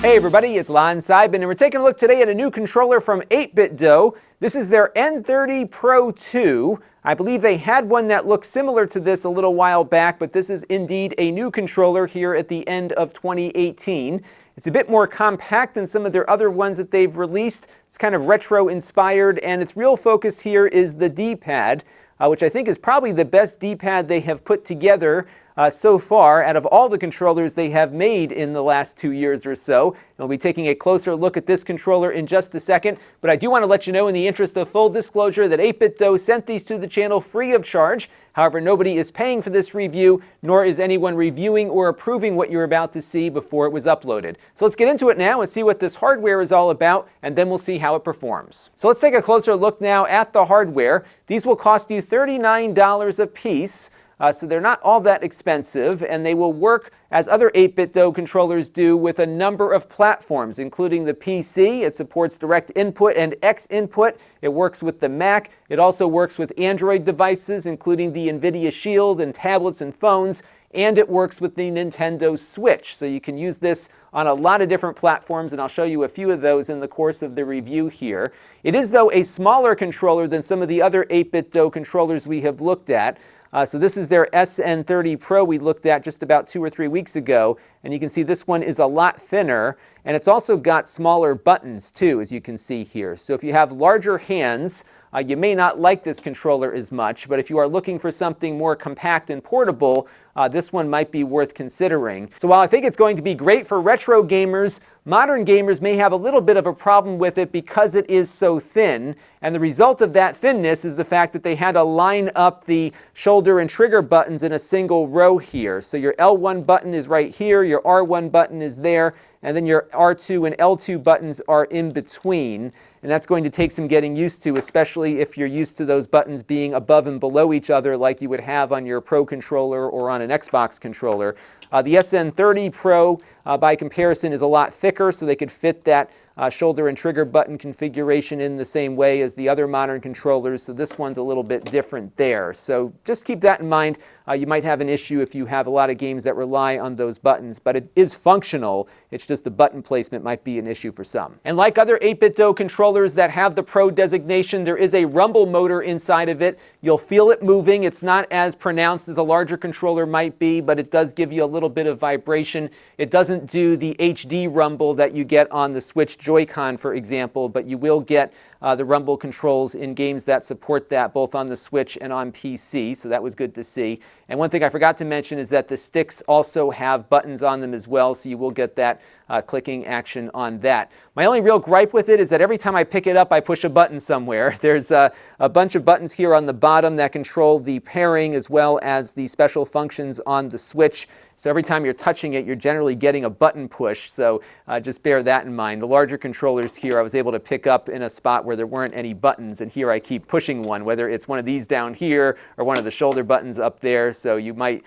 Hey everybody, it's Lon.TV, and we're taking a look today at a new controller from 8bitdo. This is their N30 Pro 2. I believe they had one that looked similar to this a little while back, but this is indeed a new controller here at the end of 2018. It's a bit more compact than some of their other ones that they've released. It's kind of retro inspired, and its real focus here is the D-pad, which I think is probably the best D-pad they have put together so far out of all the controllers they have made in the last 2 years or so. And we'll be taking a closer look at this controller in just a second, but I do want to let you know, in the interest of full disclosure, that 8bitdo sent these to the channel free of charge. However, nobody is paying for this review, nor is anyone reviewing or approving what you're about to see before it was uploaded. So let's get into it now and see what this hardware is all about, and then we'll see how it performs. So let's take a closer look now at the hardware. These will cost you $39 a piece. So they're not all that expensive, and they will work as other 8bitdo controllers do with a number of platforms, including the PC. It supports direct input and X input. It works with the Mac. It also works with Android devices, including the NVIDIA Shield and tablets and phones. And it works with the Nintendo Switch. So you can use this on a lot of different platforms, and I'll show you a few of those in the course of the review here. It is, though, a smaller controller than some of the other 8bitdo controllers we have looked at. So this is their N30 Pro we looked at just about 2 or 3 weeks ago, and you can see this one is a lot thinner, and it's also got smaller buttons too, as you can see here. So if you have larger hands, you may not like this controller as much, but if you are looking for something more compact and portable, this one might be worth considering. So while I think it's going to be great for retro gamers, modern gamers may have a little bit of a problem with it because it is so thin, and the result of that thinness is the fact that they had to line up the shoulder and trigger buttons in a single row here. So your L1 button is right here, your R1 button is there, and then your R2 and L2 buttons are in between. And that's going to take some getting used to, especially if you're used to those buttons being above and below each other like you would have on your Pro controller or on an Xbox controller. The N30 Pro, by comparison, is a lot thicker, so they could fit that shoulder and trigger button configuration in the same way as the other modern controllers, so this one's a little bit different there. So just keep that in mind. You might have an issue if you have a lot of games that rely on those buttons, but it is functional. It's just the button placement might be an issue for some. And like other 8bitdo controllers that have the Pro designation, there is a rumble motor inside of it. You'll feel it moving. It's not as pronounced as a larger controller might be, but it does give you a little bit of vibration. It doesn't do the HD rumble that you get on the Switch Joy-Con, for example, but you will get the rumble controls in games that support that, both on the Switch and on PC, so that was good to see. And one thing I forgot to mention is that the sticks also have buttons on them as well, so you will get that clicking action on that. My only real gripe with it is that every time I pick it up, I push a button somewhere. There's a bunch of buttons here on the bottom that control the pairing as well as the special functions on the Switch. So every time you're touching it, you're generally getting a button push, so just bear that in mind. The larger controllers here I was able to pick up in a spot where there weren't any buttons, and here I keep pushing one, whether it's one of these down here or one of the shoulder buttons up there, so you might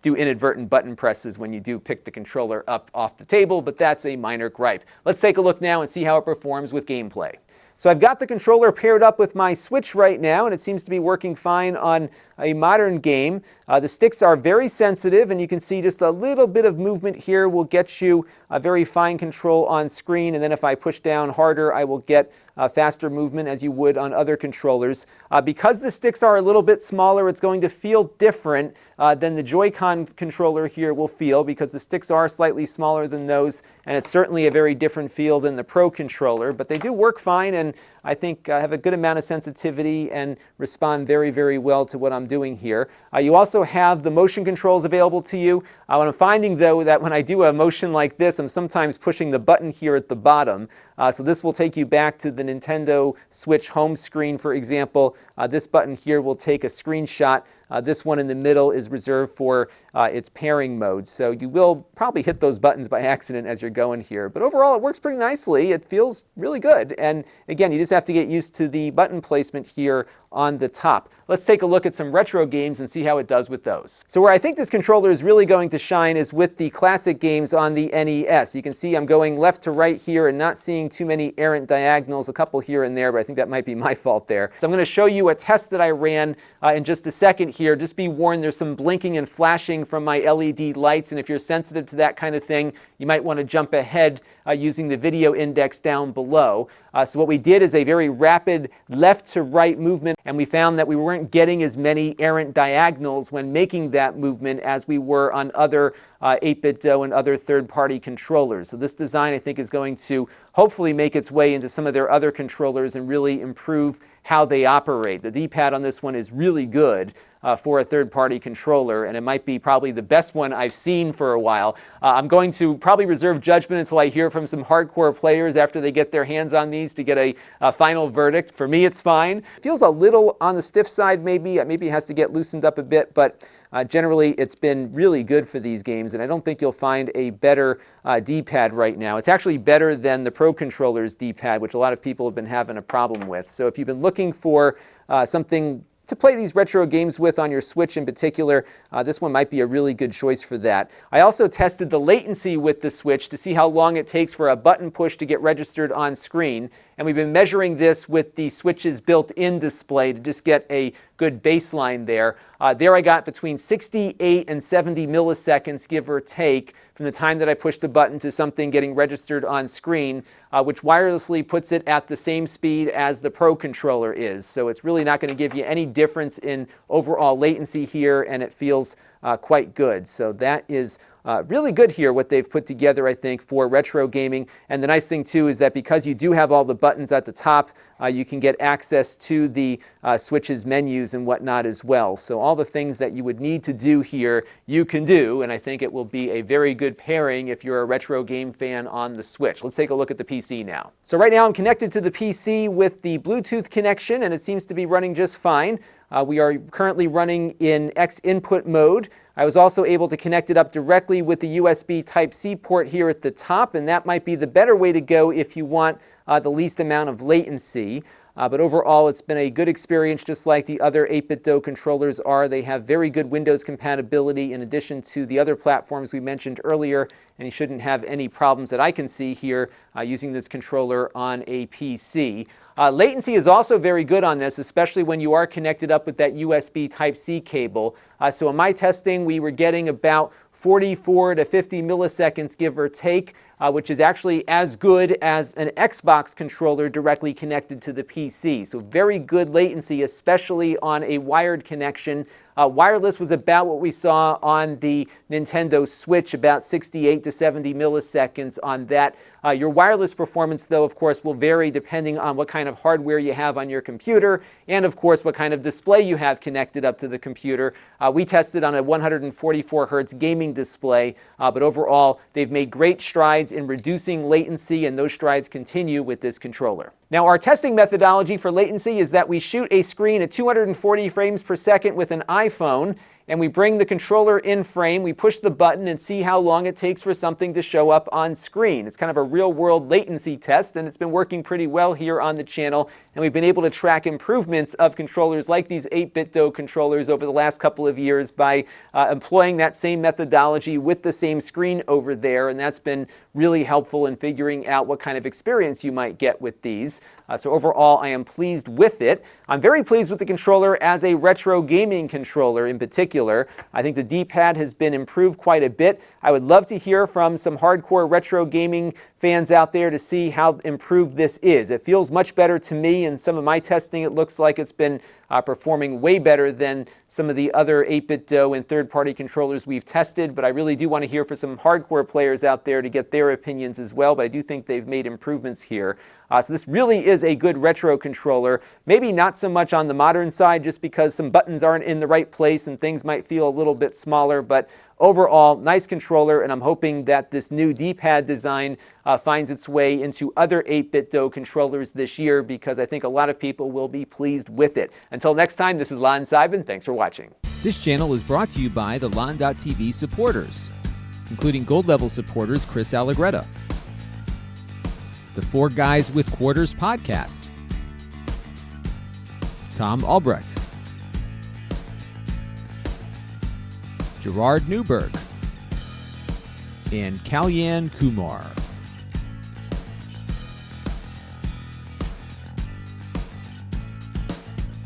do inadvertent button presses when you do pick the controller up off the table, but that's a minor gripe. Let's take a look now and see how it performs with gameplay. So I've got the controller paired up with my Switch right now, and it seems to be working fine on a modern game. The sticks are very sensitive, and you can see just a little bit of movement here will get you a very fine control on screen, and then if I push down harder, I will get faster movement as you would on other controllers. Because the sticks are a little bit smaller, it's going to feel different than the Joy-Con controller here will feel, because the sticks are slightly smaller than those, and it's certainly a very different feel than the Pro controller, but they do work fine, and I think have a good amount of sensitivity and respond very, very well to what I'm doing here. You also have the motion controls available to you. What I'm finding, though, that when I do a motion like this, I'm sometimes pushing the button here at the bottom. So this will take you back to the Nintendo Switch home screen, for example. This button here will take a screenshot. This one in the middle is reserved for its pairing mode. So you will probably hit those buttons by accident as you're going here. But overall, it works pretty nicely. It feels really good. And again, you just have to get used to the button placement here on the top. Let's take a look at some retro games and see how it does with those. So where I think this controller is really going to shine is with the classic games on the NES. You can see I'm going left to right here and not seeing too many errant diagonals, a couple here and there, but I think that might be my fault there. So I'm going to show you a test that I ran in just a second here. Just be warned, there's some blinking and flashing from my LED lights, and if you're sensitive to that kind of thing, you might want to jump ahead using the video index down below. So what we did is a very rapid left to right movement, and we found that we weren't getting as many errant diagonals when making that movement as we were on other 8bitdo and other third-party controllers. So this design, I think, is going to hopefully make its way into some of their other controllers and really improve how they operate. The D-pad on this one is really good for a third-party controller, and it might be probably the best one I've seen for a while. I'm going to probably reserve judgment until I hear from some hardcore players after they get their hands on these to get a final verdict. For me, it's fine. It feels a little on the stiff side, maybe. Maybe it has to get loosened up a bit, but generally it's been really good for these games, and I don't think you'll find a better D-pad right now. It's actually better than the Pro Controller's D-pad, which a lot of people have been having a problem with. So if you've been looking for something to play these retro games with on your Switch in particular, this one might be a really good choice for that. I also tested the latency with the Switch to see how long it takes for a button push to get registered on screen. And we've been measuring this with the Switch's built-in display to just get a good baseline there. There I got between 68 and 70 milliseconds, give or take, from the time that I pushed the button to something getting registered on screen, which wirelessly puts it at the same speed as the Pro Controller is. So it's really not going to give you any difference in overall latency here, and it feels quite good. So that is really good here, what they've put together, I think, for retro gaming. And the nice thing, too, is that because you do have all the buttons at the top, you can get access to the Switch's menus and whatnot as well. So all the things that you would need to do here, you can do, and I think it will be a very good pairing if you're a retro game fan on the Switch. Let's take a look at the PC now. So right now I'm connected to the PC with the Bluetooth connection, and it seems to be running just fine. We are currently running in X input mode. I was also able to connect it up directly with the USB Type-C port here at the top, and that might be the better way to go if you want the least amount of latency. But overall, it's been a good experience, just like the other 8bitdo controllers are. They have very good Windows compatibility in addition to the other platforms we mentioned earlier, and you shouldn't have any problems that I can see here using this controller on a PC. Latency is also very good on this, especially when you are connected up with that USB Type-C cable. So in my testing, we were getting about 44 to 50 milliseconds, give or take, which is actually as good as an Xbox controller directly connected to the PC. So very good latency, especially on a wired connection. Wireless was about what we saw on the Nintendo Switch, about 68 to 70 milliseconds on that. Your wireless performance, though, of course, will vary depending on what kind of hardware you have on your computer and, of course, what kind of display you have connected up to the computer. We tested on a 144 hertz gaming display, but overall, they've made great strides in reducing latency, and those strides continue with this controller. Now, our testing methodology for latency is that we shoot a screen at 240 frames per second with an iPhone, and we bring the controller in frame, we push the button and see how long it takes for something to show up on screen. It's kind of a real-world latency test, and it's been working pretty well here on the channel, and we've been able to track improvements of controllers like these 8bitdo controllers over the last couple of years by employing that same methodology with the same screen over there, and that's been really helpful in figuring out what kind of experience you might get with these. So overall, I am pleased with it. I'm very pleased with the controller as a retro gaming controller in particular. I think the D-pad has been improved quite a bit. I would love to hear from some hardcore retro gaming fans out there to see how improved this is. It feels much better to me. In some of my testing, it looks like it's been performing way better than some of the other 8bitdo and third-party controllers we've tested, but I really do want to hear from some hardcore players out there to get their opinions as well, but I do think they've made improvements here. So this really is a good retro controller. Maybe not so much on the modern side just because some buttons aren't in the right place and things might feel a little bit smaller, but overall, nice controller, and I'm hoping that this new D-pad design finds its way into other 8bitdo controllers this year because I think a lot of people will be pleased with it. Until next time, this is Lon.TV. Thanks for watching. This channel is brought to you by the Lon.TV supporters, including gold level supporters Chris Allegretta, the Four Guys with Quarters podcast, Tom Albrecht, Gerard Newberg, and Kalyan Kumar.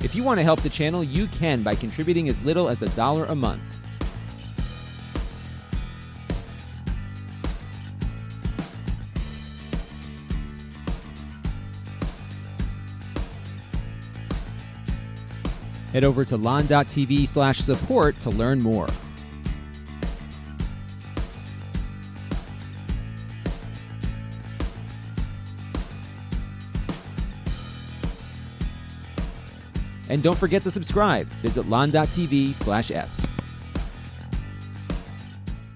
If you want to help the channel, you can by contributing as little as $1 a month. Head over to Lon.TV/support to learn more. And don't forget to subscribe. Visit Lon.TV/s.